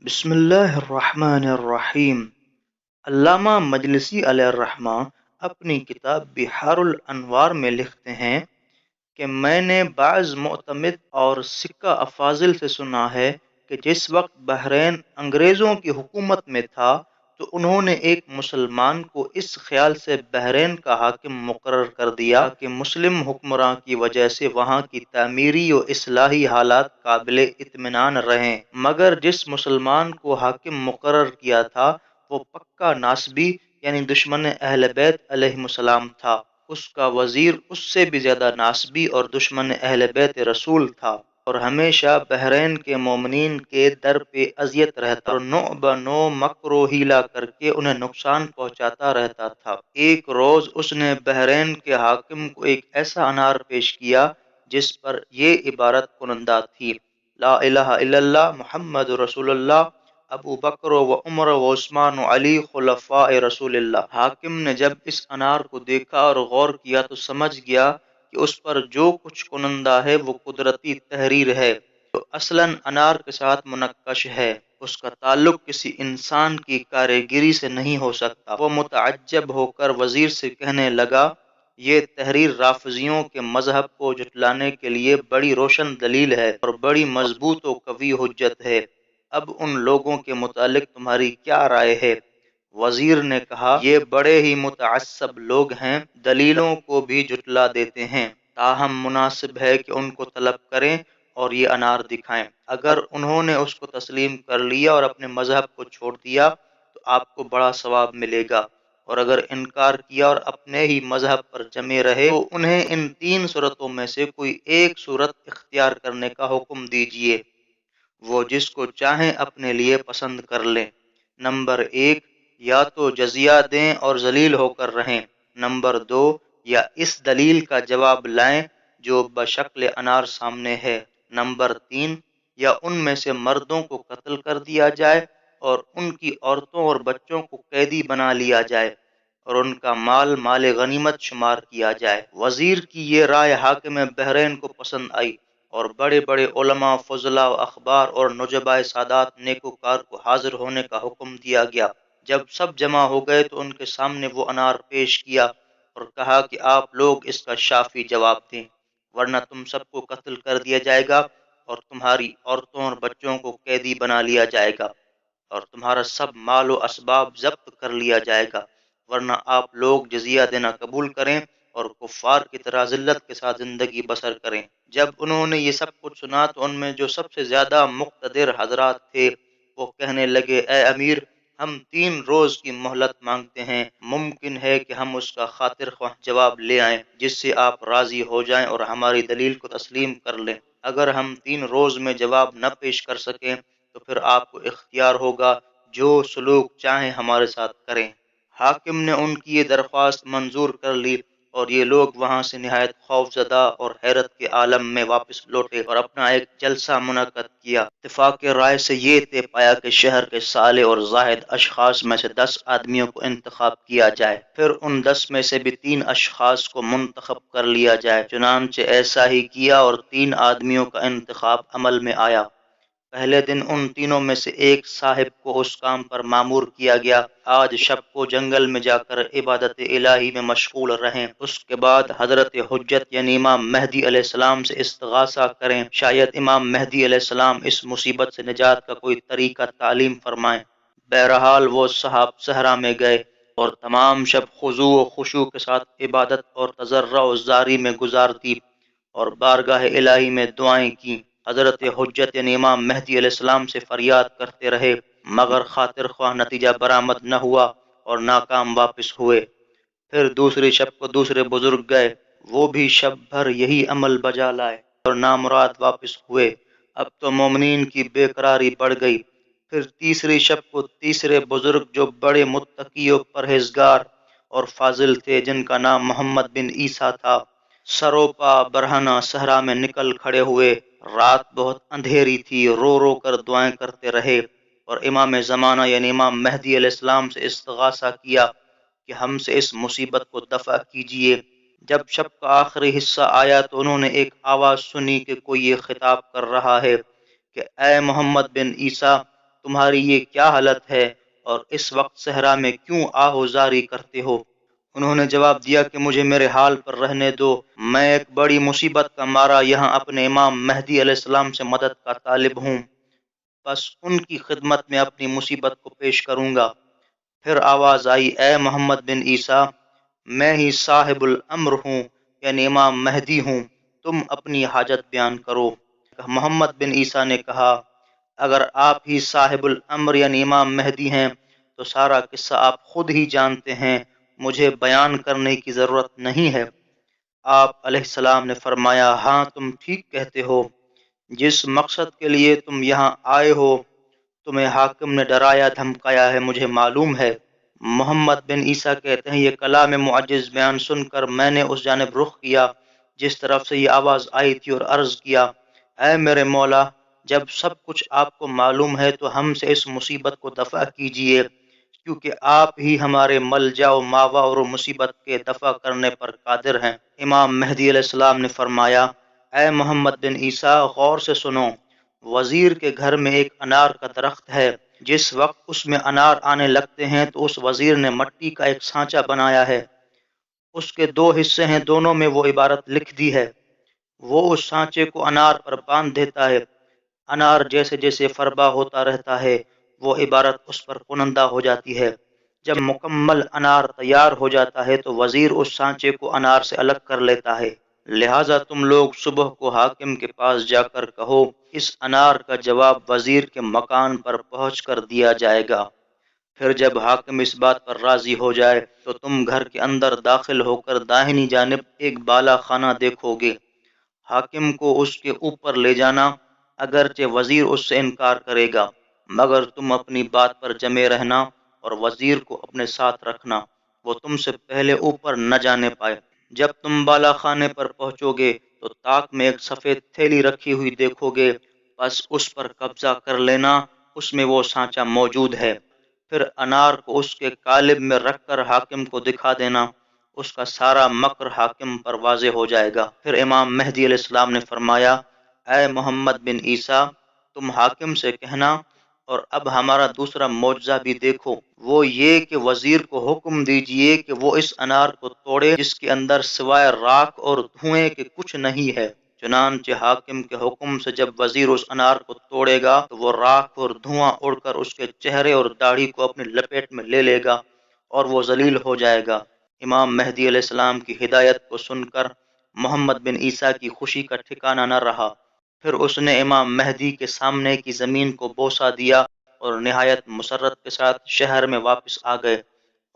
بسم اللہ الرحمن الرحیم۔ علامہ مجلسی علیہ الرحمہ اپنی کتاب بحار الانوار میں لکھتے ہیں کہ میں نے بعض معتمد اور سکہ افاضل سے سنا ہے کہ جس وقت بحرین انگریزوں کی حکومت میں تھا تو انہوں نے ایک مسلمان کو اس خیال سے بحرین کا حاکم مقرر کر دیا کہ مسلم حکمراں کی وجہ سے وہاں کی تعمیری و اصلاحی حالات قابل اطمینان رہیں، مگر جس مسلمان کو حاکم مقرر کیا تھا وہ پکا ناصبی یعنی دشمن اہل بیت علیہم السلام تھا۔ اس کا وزیر اس سے بھی زیادہ ناصبی اور دشمن اہل بیت رسول تھا، اور ہمیشہ بحرین کے مومنین کے در پہ اذیت رہتا اور نوع بنو مکر و حیلہ کر کے انہیں نقصان پہنچاتا رہتا تھا۔ ایک روز اس نے بحرین کے حاکم کو ایک ایسا انار پیش کیا جس پر یہ عبارت کنندہ تھی: لا الہ الا اللہ محمد رسول اللہ، ابو بکر و عمر و عثمان و علی خلفاء رسول اللہ۔ حاکم نے جب اس انار کو دیکھا اور غور کیا تو سمجھ گیا کہ اس پر جو کچھ کنندہ ہے وہ قدرتی تحریر ہے جو اصلاً انار کے ساتھ منقش ہے، اس کا تعلق کسی انسان کی کاریگری سے نہیں ہو سکتا۔ وہ متعجب ہو کر وزیر سے کہنے لگا، یہ تحریر رافضیوں کے مذہب کو جھٹلانے کے لیے بڑی روشن دلیل ہے اور بڑی مضبوط و قوی حجت ہے۔ اب ان لوگوں کے متعلق تمہاری کیا رائے ہے؟ وزیر نے کہا، یہ بڑے ہی متعصب لوگ ہیں، دلیلوں کو بھی جھٹلا دیتے ہیں، تاہم مناسب ہے کہ ان کو طلب کریں اور یہ انار دکھائیں۔ اگر انہوں نے اس کو تسلیم کر لیا اور اپنے مذہب کو چھوڑ دیا تو آپ کو بڑا ثواب ملے گا، اور اگر انکار کیا اور اپنے ہی مذہب پر جمے رہے تو انہیں ان تین صورتوں میں سے کوئی ایک صورت اختیار کرنے کا حکم دیجیے، وہ جس کو چاہیں اپنے لیے پسند کر لیں۔ نمبر ایک، یا تو جزیہ دیں اور ذلیل ہو کر رہیں۔ نمبر دو، یا اس دلیل کا جواب لائیں جو بشکل انار سامنے ہے۔ نمبر تین، یا ان میں سے مردوں کو قتل کر دیا جائے اور ان کی عورتوں اور بچوں کو قیدی بنا لیا جائے اور ان کا مال مال غنیمت شمار کیا جائے۔ وزیر کی یہ رائے حاکم بحرین کو پسند آئی اور بڑے بڑے علماء، فضلاء و اخبار اور نجبائے سادات نیکوکار کو حاضر ہونے کا حکم دیا گیا۔ جب سب جمع ہو گئے تو ان کے سامنے وہ انار پیش کیا اور کہا کہ آپ لوگ اس کا شافی جواب دیں، ورنہ تم سب کو قتل کر دیا جائے گا اور تمہاری عورتوں اور بچوں کو قیدی بنا لیا جائے گا اور تمہارا سب مال و اسباب ضبط کر لیا جائے گا، ورنہ آپ لوگ جزیہ دینا قبول کریں اور کفار کی طرح ذلت کے ساتھ زندگی بسر کریں۔ جب انہوں نے یہ سب کچھ سنا تو ان میں جو سب سے زیادہ مقتدر حضرات تھے وہ کہنے لگے، اے امیر، ہم 3 روز کی مہلت مانگتے ہیں، ممکن ہے کہ ہم اس کا خاطر خواہ جواب لے آئیں جس سے آپ راضی ہو جائیں اور ہماری دلیل کو تسلیم کر لیں۔ اگر ہم 3 روز میں جواب نہ پیش کر سکیں تو پھر آپ کو اختیار ہوگا، جو سلوک چاہیں ہمارے ساتھ کریں۔ حاکم نے ان کی یہ درخواست منظور کر لی اور یہ لوگ وہاں سے نہایت خوف زدہ اور حیرت کے عالم میں واپس لوٹے اور اپنا ایک جلسہ منعقد کیا۔ اتفاق رائے سے یہ طے پایا کہ شہر کے صالح اور زاہد اشخاص میں سے 10 آدمیوں کو انتخاب کیا جائے، پھر ان 10 میں سے بھی 3 اشخاص کو منتخب کر لیا جائے۔ چنانچہ ایسا ہی کیا اور 3 آدمیوں کا انتخاب عمل میں آیا۔ پہلے دن ان تینوں میں سے ایک صاحب کو اس کام پر مامور کیا گیا، آج شب کو جنگل میں جا کر عبادت الہی میں مشغول رہیں، اس کے بعد حضرت حجت یعنی امام مہدی علیہ السلام سے استغاثہ کریں، شاید امام مہدی علیہ السلام اس مصیبت سے نجات کا کوئی طریقہ تعلیم فرمائیں۔ بہرحال وہ صاحب صحرا میں گئے اور تمام شب خضوع و خشوع کے ساتھ عبادت اور تضرع و زاری میں گزار دی اور بارگاہ الہی میں دعائیں کیں۔ حضرت حجت یعنی امام مہدی علیہ السلام سے فریاد کرتے رہے، مگر خاطر خواہ نتیجہ برآمد نہ ہوا اور ناکام واپس ہوئے۔ پھر دوسری شب کو دوسرے بزرگ گئے، وہ بھی شب بھر یہی عمل بجا لائے اور نامراد واپس ہوئے۔ اب تو مومنین کی بے قراری بڑھ گئی۔ پھر تیسری شب کو تیسرے بزرگ جو بڑے متقی و پرہیزگار اور فاضل تھے، جن کا نام محمد بن عیسیٰ تھا، سروپا برہنہ صحرا میں نکل کھڑے ہوئے۔ رات بہت اندھیری تھی، رو رو کر دعائیں کرتے رہے اور امام زمانہ یعنی امام مہدی علیہ السلام سے استغاثہ کیا کہ ہم سے اس مصیبت کو دفع کیجیے۔ جب شب کا آخری حصہ آیا تو انہوں نے ایک آواز سنی کہ کوئی یہ خطاب کر رہا ہے کہ اے محمد بن عیسیٰ، تمہاری یہ کیا حالت ہے اور اس وقت صحرا میں کیوں آہوزاری کرتے ہو؟ انہوں نے جواب دیا کہ مجھے میرے حال پر رہنے دو، میں ایک بڑی مصیبت کا مارا یہاں اپنے امام مہدی علیہ السلام سے مدد کا طالب ہوں، بس ان کی خدمت میں اپنی مصیبت کو پیش کروں گا۔ پھر آواز آئی، اے محمد بن عیسیٰ، میں ہی صاحب الامر ہوں، یعنی امام مہدی ہوں، تم اپنی حاجت بیان کرو۔ محمد بن عیسیٰ نے کہا، اگر آپ ہی صاحب الامر یعنی امام مہدی ہیں تو سارا قصہ آپ خود ہی جانتے ہیں، مجھے بیان کرنے کی ضرورت نہیں ہے۔ آپ علیہ السلام نے فرمایا، ہاں تم ٹھیک کہتے ہو، جس مقصد کے لیے تم یہاں آئے ہو تمہیں حاکم نے ڈرایا دھمکایا ہے، مجھے معلوم ہے۔ محمد بن عیسیٰ کہتے ہیں، یہ کلام معجز بیان سن کر میں نے اس جانب رخ کیا جس طرف سے یہ آواز آئی تھی اور عرض کیا، اے میرے مولا، جب سب کچھ آپ کو معلوم ہے تو ہم سے اس مصیبت کو دفع کیجیے، کیونکہ آپ ہی ہمارے ملجا و ماوا اور مصیبت کے دفع کرنے پر قادر ہیں۔ امام مہدی علیہ السلام نے فرمایا، اے محمد بن عیسیٰ، غور سے سنو، وزیر کے گھر میں ایک انار کا درخت ہے، جس وقت اس میں انار آنے لگتے ہیں تو اس وزیر نے مٹی کا ایک سانچہ بنایا ہے، اس کے دو حصے ہیں، دونوں میں وہ عبارت لکھ دی ہے، وہ اس سانچے کو انار پر باندھ دیتا ہے، انار جیسے جیسے فربا ہوتا رہتا ہے وہ عبارت اس پر کنندہ ہو جاتی ہے، جب مکمل انار تیار ہو جاتا ہے تو وزیر اس سانچے کو انار سے الگ کر لیتا ہے، لہٰذا تم لوگ صبح کو حاکم کے پاس جا کر کہو، اس انار کا جواب وزیر کے مکان پر پہنچ کر دیا جائے گا۔ پھر جب حاکم اس بات پر راضی ہو جائے تو تم گھر کے اندر داخل ہو کر داہنی جانب ایک بالا خانہ دیکھو گے، حاکم کو اس کے اوپر لے جانا، اگرچہ وزیر اس سے انکار کرے گا، مگر تم اپنی بات پر جمے رہنا اور وزیر کو اپنے ساتھ رکھنا، وہ تم سے پہلے اوپر نہ جانے پائے۔ جب تم بالا خانے پر پہنچو گے تو طاق میں ایک سفید تھیلی رکھی ہوئی دیکھو گے، بس اس پر قبضہ کر لینا، اس میں وہ سانچہ موجود ہے۔ پھر انار کو اس کے قالب میں رکھ کر حاکم کو دکھا دینا، اس کا سارا مکر حاکم پر واضح ہو جائے گا۔ پھر امام مہدی علیہ السلام نے فرمایا، اے محمد بن عیسیٰ، تم حاکم سے کہنا، اور اب ہمارا دوسرا معجزہ بھی دیکھو، وہ یہ کہ وزیر کو حکم دیجئے کہ وہ اس انار کو توڑے جس کے اندر سوائے راکھ اور دھوئیں کے کچھ نہیں ہے۔ چنانچہ حاکم کے حکم سے جب وزیر اس انار کو توڑے گا تو وہ راکھ اور دھواں اڑ کر اس کے چہرے اور داڑھی کو اپنی لپیٹ میں لے لے گا اور وہ ذلیل ہو جائے گا۔ امام مہدی علیہ السلام کی ہدایت کو سن کر محمد بن عیسیٰ کی خوشی کا ٹھکانہ نہ رہا، پھر اس نے امام مہدی کے سامنے کی زمین کو بوسہ دیا اور نہایت مسرت کے ساتھ شہر میں واپس آ گئے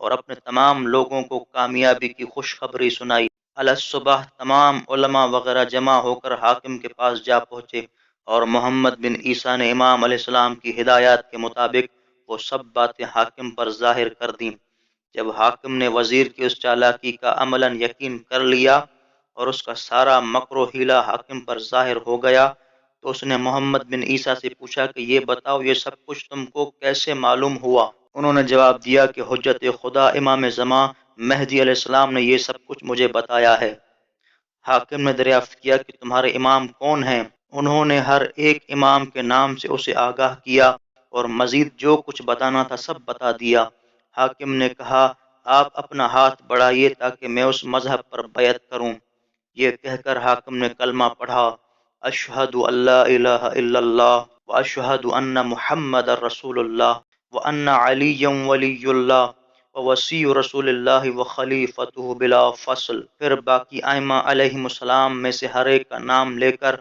اور اپنے تمام لوگوں کو کامیابی کی خوشخبری سنائی۔ الصبح تمام علماء وغیرہ جمع ہو کر حاکم کے پاس جا پہنچے اور محمد بن عیسیٰ نے امام علیہ السلام کی ہدایات کے مطابق وہ سب باتیں حاکم پر ظاہر کر دیں۔ جب حاکم نے وزیر کی اس چالاکی کا عملاً یقین کر لیا اور اس کا سارا مکر و حیلہ حاکم پر ظاہر ہو گیا تو اس نے محمد بن عیسیٰ سے پوچھا کہ یہ بتاؤ، یہ سب کچھ تم کو کیسے معلوم ہوا؟ انہوں نے جواب دیا کہ حجت خدا امام زمان مہدی علیہ السلام نے یہ سب کچھ مجھے بتایا ہے۔ حاکم نے دریافت کیا کہ تمہارے امام کون ہیں؟ انہوں نے ہر ایک امام کے نام سے اسے آگاہ کیا اور مزید جو کچھ بتانا تھا سب بتا دیا۔ حاکم نے کہا، آپ اپنا ہاتھ بڑھائیے تاکہ میں اس مذہب پر بیعت کروں۔ یہ کہہ کر حاکم نے کلمہ پڑھا، اشہد ان لا الہ الا اللہ واشہد ان محمد رسول اللہ وان علی ولی اللہ ووصی رسول اللہ وخلیفتہ بلا فصل۔ پھر باقی ائمہ علیہم السلام میں سے ہر ایک کا نام لے کر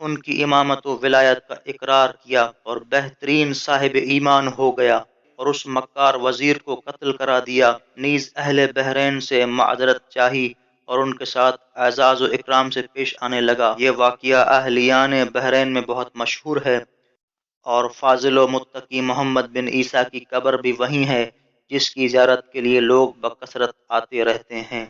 ان کی امامت و ولایت کا اقرار کیا اور بہترین صاحب ایمان ہو گیا اور اس مکار وزیر کو قتل کرا دیا، نیز اہل بحرین سے معذرت چاہی اور ان کے ساتھ اعزاز و اکرام سے پیش آنے لگا۔ یہ واقعہ اہلیان بحرین میں بہت مشہور ہے اور فاضل و متقی محمد بن عیسیٰ کی قبر بھی وہیں ہے، جس کی زیارت کے لیے لوگ بکثرت آتے رہتے ہیں۔